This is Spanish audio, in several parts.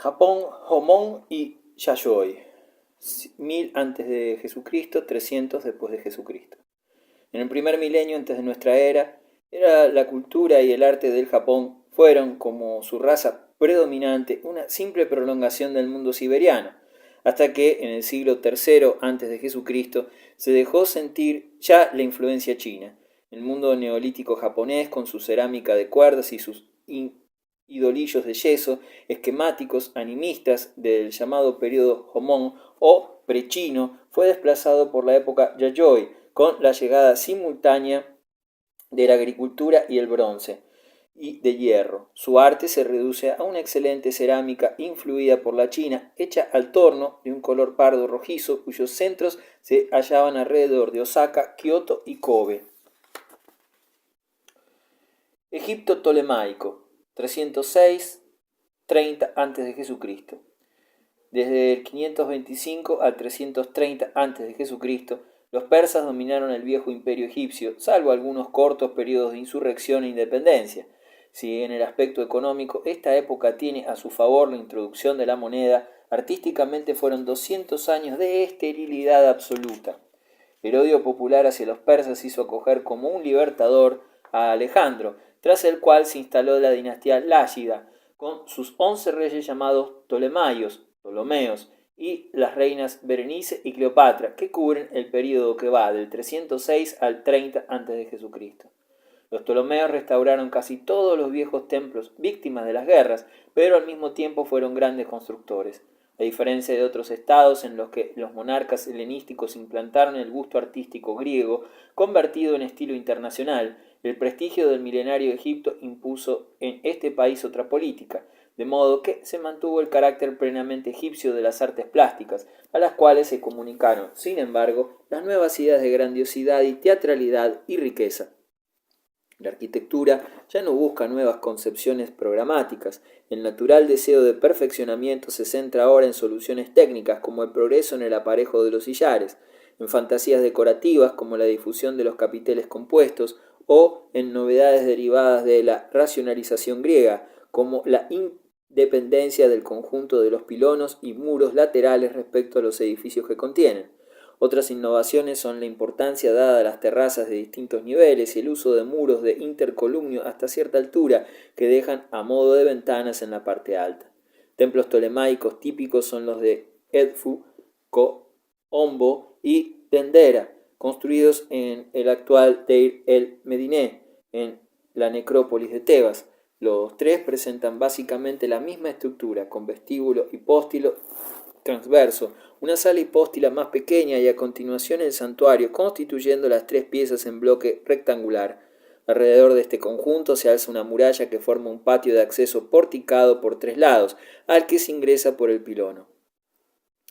Japón, Homon y Yayoi. 1000 antes de Jesucristo, 300 después de Jesucristo. En el primer milenio antes de nuestra era, la cultura y el arte del Japón fueron, como su raza predominante, una simple prolongación del mundo siberiano, hasta que en el siglo III antes de Jesucristo se dejó sentir ya la influencia china. El mundo neolítico japonés, con su cerámica de cuerdas y sus idolillos de yeso, esquemáticos animistas del llamado periodo Homon o prechino, fue desplazado por la época Yayoi, con la llegada simultánea de la agricultura y el bronce y de hierro. Su arte se reduce a una excelente cerámica influida por la China, hecha al torno, de un color pardo rojizo, cuyos centros se hallaban alrededor de Osaka, Kioto y Kobe. Egipto Ptolemaico, 306-30 a.C. Desde el 525 al 330 a.C., los persas dominaron el viejo imperio egipcio, salvo algunos cortos periodos de insurrección e independencia. Si en el aspecto económico esta época tiene a su favor la introducción de la moneda, artísticamente fueron 200 años de esterilidad absoluta. El odio popular hacia los persas hizo acoger como un libertador a Alejandro, tras el cual se instaló la dinastía Lágida, con sus 11 reyes llamados Ptolomeos, y las reinas Berenice y Cleopatra, que cubren el período que va del 306 al 30 a.C. Los Ptolomeos restauraron casi todos los viejos templos, víctimas de las guerras, pero al mismo tiempo fueron grandes constructores. A diferencia de otros estados en los que los monarcas helenísticos implantaron el gusto artístico griego, convertido en estilo internacional, el prestigio del milenario Egipto impuso en este país otra política, de modo que se mantuvo el carácter plenamente egipcio de las artes plásticas, a las cuales se comunicaron, sin embargo, las nuevas ideas de grandiosidad y teatralidad y riqueza. La arquitectura ya no busca nuevas concepciones programáticas. El natural deseo de perfeccionamiento se centra ahora en soluciones técnicas como el progreso en el aparejo de los sillares, en fantasías decorativas como la difusión de los capiteles compuestos o en novedades derivadas de la racionalización griega como la independencia del conjunto de los pilonos y muros laterales respecto a los edificios que contienen. Otras innovaciones son la importancia dada a las terrazas de distintos niveles y el uso de muros de intercolumnio hasta cierta altura que dejan a modo de ventanas en la parte alta. Templos ptolemaicos típicos son los de Edfu, Ombo y Dendera, construidos en el actual Deir el-Medineh, en la necrópolis de Tebas. Los tres presentan básicamente la misma estructura, con vestíbulo, hipóstilo transverso, una sala hipóstila más pequeña y a continuación el santuario, constituyendo las tres piezas en bloque rectangular. Alrededor de este conjunto se alza una muralla que forma un patio de acceso porticado por tres lados, al que se ingresa por el pilono.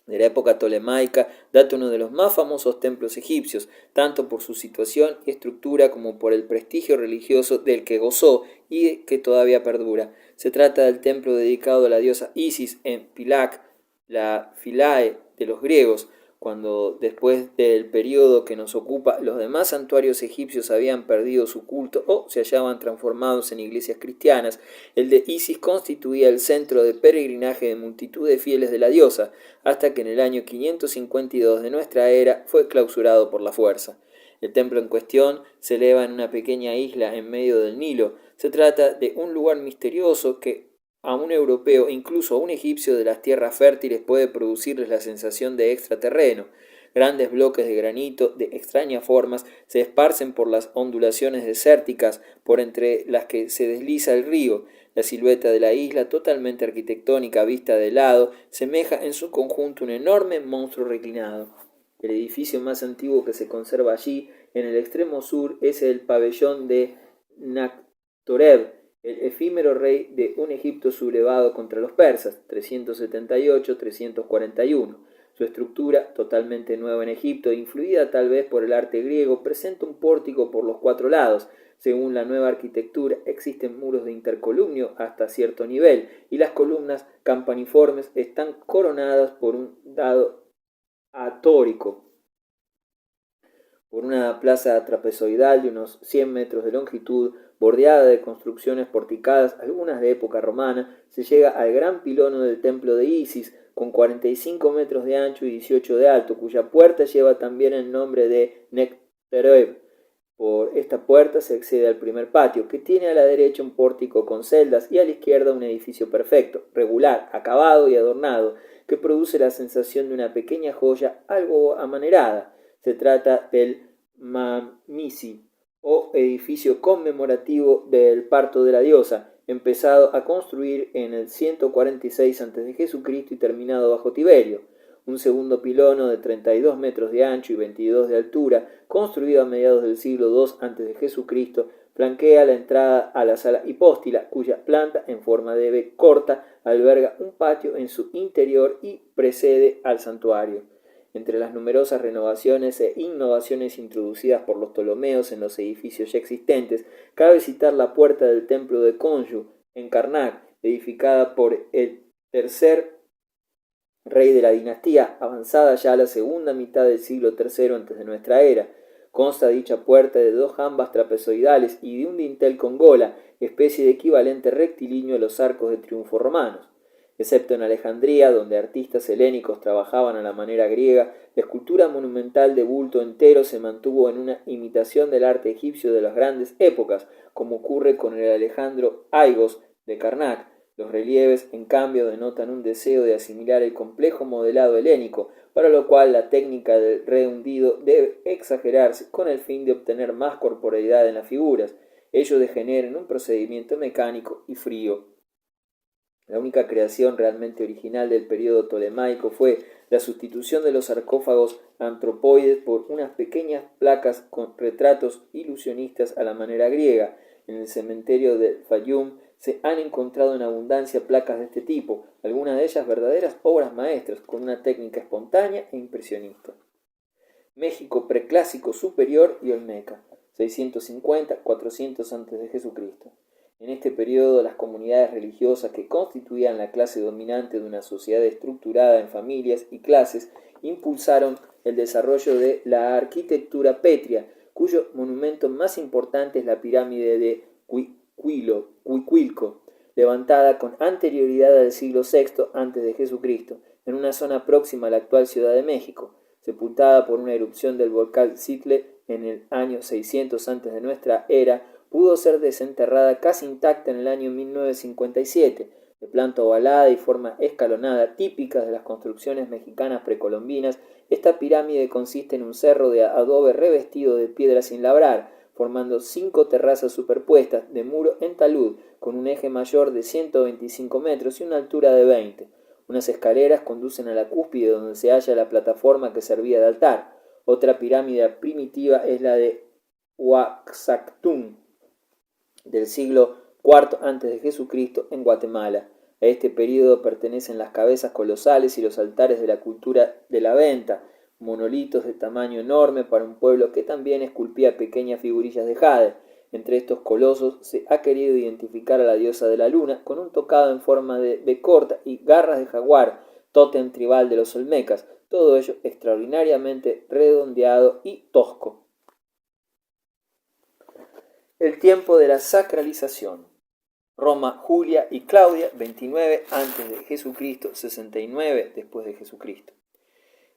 De la época tolemaica data uno de los más famosos templos egipcios, tanto por su situación y estructura como por el prestigio religioso del que gozó y que todavía perdura. Se trata del templo dedicado a la diosa Isis en Pilac, la Philae de los griegos, cuando después del periodo que nos ocupa los demás santuarios egipcios habían perdido su culto o se hallaban transformados en iglesias cristianas, el de Isis constituía el centro de peregrinaje de multitud de fieles de la diosa, hasta que en el año 552 de nuestra era fue clausurado por la fuerza. El templo en cuestión se eleva en una pequeña isla en medio del Nilo. Se trata de un lugar misterioso que a un europeo e incluso a un egipcio de las tierras fértiles puede producirles la sensación de extraterreno. Grandes bloques de granito de extrañas formas se esparcen por las ondulaciones desérticas por entre las que se desliza el río. La silueta de la isla, totalmente arquitectónica vista de lado, semeja en su conjunto un enorme monstruo reclinado. El edificio más antiguo que se conserva allí, en el extremo sur, es el pabellón de Nakhtoreb, el efímero rey de un Egipto sublevado contra los persas, 378-341. Su estructura, totalmente nueva en Egipto, influida tal vez por el arte griego, presenta un pórtico por los cuatro lados. Según la nueva arquitectura, existen muros de intercolumnio hasta cierto nivel, y las columnas campaniformes están coronadas por un dado atórico. por una plaza trapezoidal de unos 100 metros de longitud, bordeada de construcciones porticadas, algunas de época romana, se llega al gran pilono del templo de Isis, con 45 metros de ancho y 18 de alto, cuya puerta lleva también el nombre de Nectarev. Por esta puerta se accede al primer patio, que tiene a la derecha un pórtico con celdas y a la izquierda un edificio perfecto, regular, acabado y adornado, que produce la sensación de una pequeña joya algo amanerada. Se trata del Mamisi, o edificio conmemorativo del parto de la diosa, empezado a construir en el 146 a.C. y terminado bajo Tiberio. Un segundo pilono de 32 metros de ancho y 22 de altura, construido a mediados del siglo II a.C., flanquea la entrada a la sala hipóstila, cuya planta, en forma de V corta, alberga un patio en su interior y precede al santuario. Entre las numerosas renovaciones e innovaciones introducidas por los Ptolomeos en los edificios ya existentes, cabe citar la puerta del templo de Khonsu, en Karnak, edificada por el tercer rey de la dinastía, avanzada ya a la segunda mitad del siglo III antes de nuestra era. Consta dicha puerta de 2 jambas trapezoidales y de un dintel con gola, especie de equivalente rectilíneo a los arcos de triunfo romanos. Excepto en Alejandría, donde artistas helénicos trabajaban a la manera griega, la escultura monumental de bulto entero se mantuvo en una imitación del arte egipcio de las grandes épocas, como ocurre con el Alejandro Aigos de Karnak. Los relieves, en cambio, denotan un deseo de asimilar el complejo modelado helénico, para lo cual la técnica del rehundido debe exagerarse con el fin de obtener más corporeidad en las figuras. Ello degenera en un procedimiento mecánico y frío. La única creación realmente original del período tolemaico fue la sustitución de los sarcófagos antropoides por unas pequeñas placas con retratos ilusionistas a la manera griega. En el cementerio del Fayum se han encontrado en abundancia placas de este tipo, algunas de ellas verdaderas obras maestras, con una técnica espontánea e impresionista. México preclásico superior y Olmeca, 650-400 a.C. En este periodo, las comunidades religiosas que constituían la clase dominante de una sociedad estructurada en familias y clases impulsaron el desarrollo de la arquitectura pétrea, cuyo monumento más importante es la pirámide de Huicuilco, levantada con anterioridad al siglo VI a.C., en una zona próxima a la actual Ciudad de México, sepultada por una erupción del volcán Citle en el año 600 antes de nuestra era. Pudo ser desenterrada casi intacta en el año 1957, de planta ovalada y forma escalonada, típicas de las construcciones mexicanas precolombinas. Esta pirámide consiste en un cerro de adobe revestido de piedra sin labrar, formando 5 terrazas superpuestas de muro en talud, con un eje mayor de 125 metros y una altura de 20. Unas escaleras conducen a la cúspide, donde se halla la plataforma que servía de altar. Otra pirámide primitiva es la de Oaxactún, del siglo IV a.C. en Guatemala. A este período pertenecen las cabezas colosales y los altares de la cultura de la venta, monolitos de tamaño enorme para un pueblo que también esculpía pequeñas figurillas de jade. Entre estos colosos se ha querido identificar a la diosa de la luna con un tocado en forma de B corta y garras de jaguar, tótem tribal de los olmecas, todo ello extraordinariamente redondeado y tosco. El tiempo de la sacralización. Roma, Julia y Claudia, 29 a.C., 69 después de Jesucristo.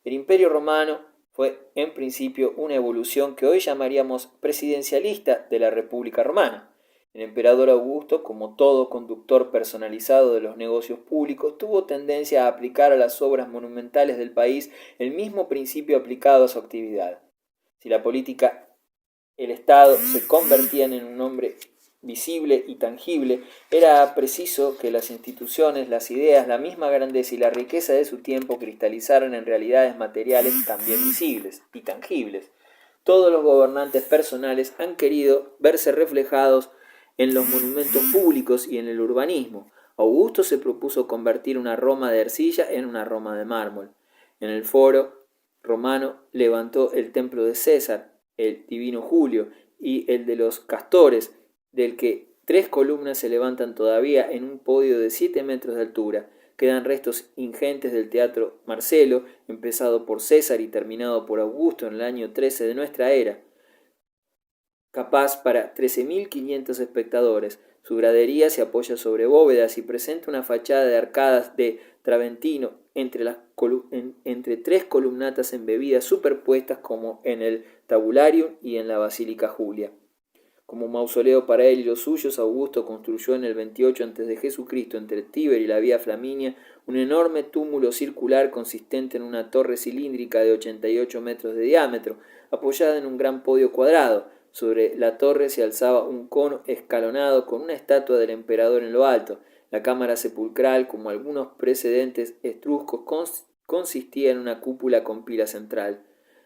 El Imperio Romano fue en principio una evolución que hoy llamaríamos presidencialista de la República Romana. El emperador Augusto, como todo conductor personalizado de los negocios públicos, tuvo tendencia a aplicar a las obras monumentales del país el mismo principio aplicado a su actividad. Si la política, el Estado, se convertían en un hombre visible y tangible, era preciso que las instituciones, las ideas, la misma grandeza y la riqueza de su tiempo cristalizaran en realidades materiales también visibles y tangibles. Todos los gobernantes personales han querido verse reflejados en los monumentos públicos y en el urbanismo. Augusto se propuso convertir una Roma de arcilla en una Roma de mármol. En el foro romano levantó el templo de César, el divino Julio, y el de los castores, del que 3 columnas se levantan todavía en un podio de 7 metros de altura. quedan restos ingentes del Teatro Marcelo, empezado por César y terminado por Augusto en el año 13 de nuestra era, capaz para 13.500 espectadores. Su gradería se apoya sobre bóvedas y presenta una fachada de arcadas de Traventino entre tres columnatas embebidas superpuestas como en el Tabularium y en la Basílica Julia. Como mausoleo para él y los suyos, Augusto construyó en el 28 a.C., entre Tíber y la Vía Flaminia, un enorme túmulo circular consistente en una torre cilíndrica de 88 metros de diámetro, apoyada en un gran podio cuadrado. Sobre la torre se alzaba un cono escalonado con una estatua del emperador en lo alto. La cámara sepulcral, como algunos precedentes etruscos, consistía en una cúpula con pila central.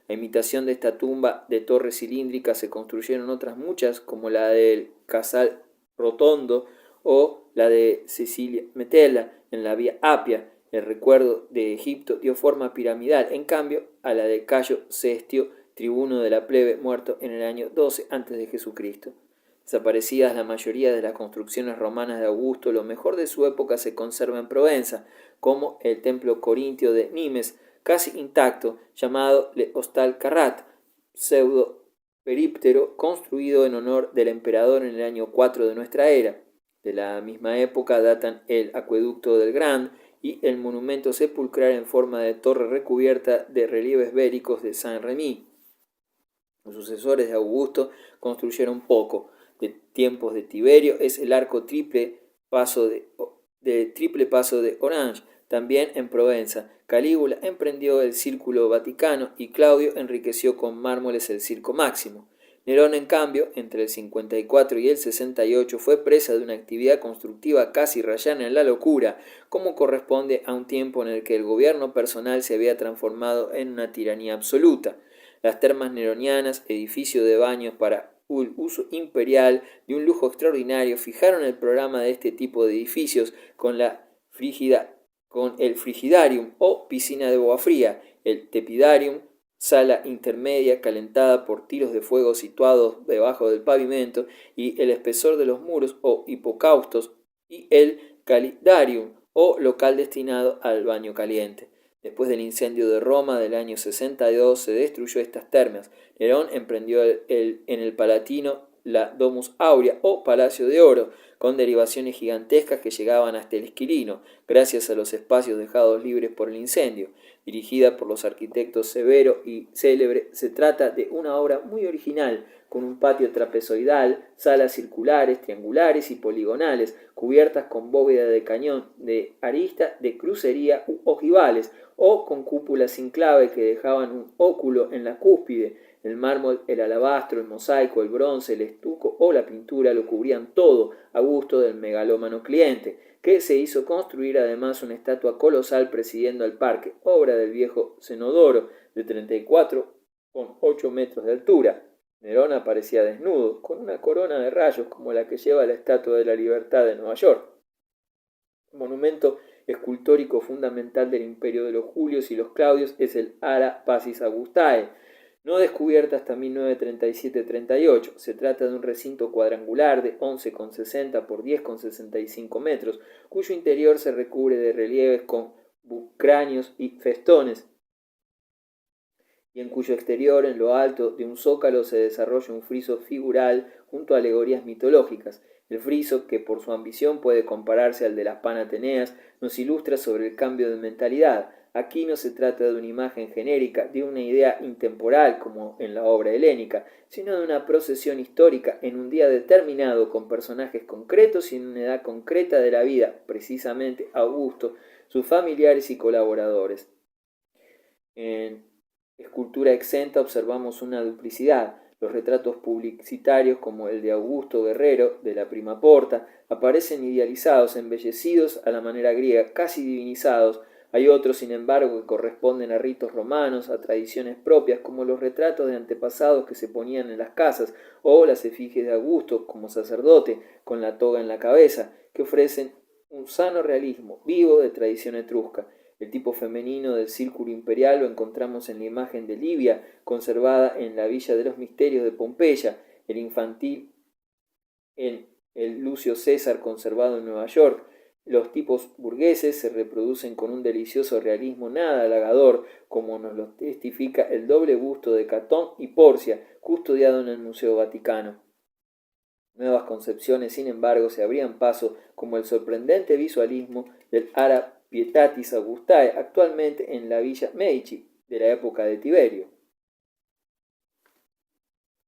A imitación de esta tumba de torre cilíndrica se construyeron otras muchas, como la del Casal Rotondo o la de Cecilia Metella en la Vía Apia. El recuerdo de Egipto dio forma piramidal, en cambio, a la de Cayo Cestio, tribuno de la plebe, muerto en el año 12 a.C. Desaparecidas la mayoría de las construcciones romanas de Augusto, lo mejor de su época se conserva en Provenza, como el templo corintio de Nimes, casi intacto, llamado Le Hostal Carrat, pseudo períptero, construido en honor del emperador en el año 4 de nuestra era. De la misma época datan el acueducto del Grand y el monumento sepulcral en forma de torre recubierta de relieves béricos de Saint-Rémy. Los sucesores de Augusto construyeron poco. De tiempos de Tiberio es el arco triple paso de Orange, también en Provenza. Calígula emprendió el Círculo Vaticano y Claudio enriqueció con mármoles el Circo Máximo. Nerón, en cambio, entre el 54 y el 68 fue presa de una actividad constructiva casi rayana en la locura, como corresponde a un tiempo en el que el gobierno personal se había transformado en una tiranía absoluta. Las termas neronianas, edificio de baños para el uso imperial de un lujo extraordinario, fijaron el programa de este tipo de edificios con el frigidarium o piscina de agua fría, el tepidarium, sala intermedia calentada por tiros de fuego situados debajo del pavimento y el espesor de los muros o hipocaustos, y el calidarium o local destinado al baño caliente. Después del incendio de Roma del año 62 se destruyó estas termas. Nerón emprendió en el Palatino la Domus Aurea o Palacio de Oro, con derivaciones gigantescas que llegaban hasta el Esquilino, gracias a los espacios dejados libres por el incendio. Dirigida por los arquitectos Severo y Célebre, se trata de una obra muy original, con un patio trapezoidal, salas circulares, triangulares y poligonales, cubiertas con bóveda de cañón, de arista, de crucería u ojivales, o con cúpulas sin clave que dejaban un óculo en la cúspide. El mármol, el alabastro, el mosaico, el bronce, el estuco o la pintura lo cubrían todo, a gusto del megalómano cliente, que se hizo construir además una estatua colosal presidiendo el parque, obra del viejo Cenodoro, de 34,8 metros de altura. Nerón aparecía desnudo, con una corona de rayos como la que lleva la Estatua de la Libertad de Nueva York. Monumento escultórico fundamental del imperio de los Julios y los Claudios es el Ara Pacis Augustae, no descubierta hasta 1937-38. Se trata de un recinto cuadrangular de 11,60 por 10,65 metros, cuyo interior se recubre de relieves con bucráneos y festones, y en cuyo exterior, en lo alto de un zócalo, se desarrolla un friso figural junto a alegorías mitológicas. El friso, que por su ambición puede compararse al de las Panateneas, nos ilustra sobre el cambio de mentalidad. Aquí no se trata de una imagen genérica, de una idea intemporal como en la obra helénica, sino de una procesión histórica en un día determinado, con personajes concretos y en una edad concreta de la vida, precisamente Augusto, sus familiares y colaboradores. En escultura exenta observamos una duplicidad. Los retratos publicitarios, como el de Augusto Guerrero, de la Prima Porta, aparecen idealizados, embellecidos a la manera griega, casi divinizados. Hay otros, sin embargo, que corresponden a ritos romanos, a tradiciones propias, como los retratos de antepasados que se ponían en las casas, o las efigies de Augusto como sacerdote, con la toga en la cabeza, que ofrecen un sano realismo vivo de tradición etrusca. El tipo femenino del círculo imperial lo encontramos en la imagen de Livia, conservada en la Villa de los Misterios de Pompeya, el infantil en el Lucio César, conservado en Nueva York, Los tipos burgueses se reproducen con un delicioso realismo nada halagador, como nos lo testifica el doble busto de Catón y Porcia, custodiado en el Museo Vaticano. Nuevas concepciones, sin embargo, se abrían paso, como el sorprendente visualismo del Ara Pietatis Augustae, actualmente en la Villa Medici, de la época de Tiberio.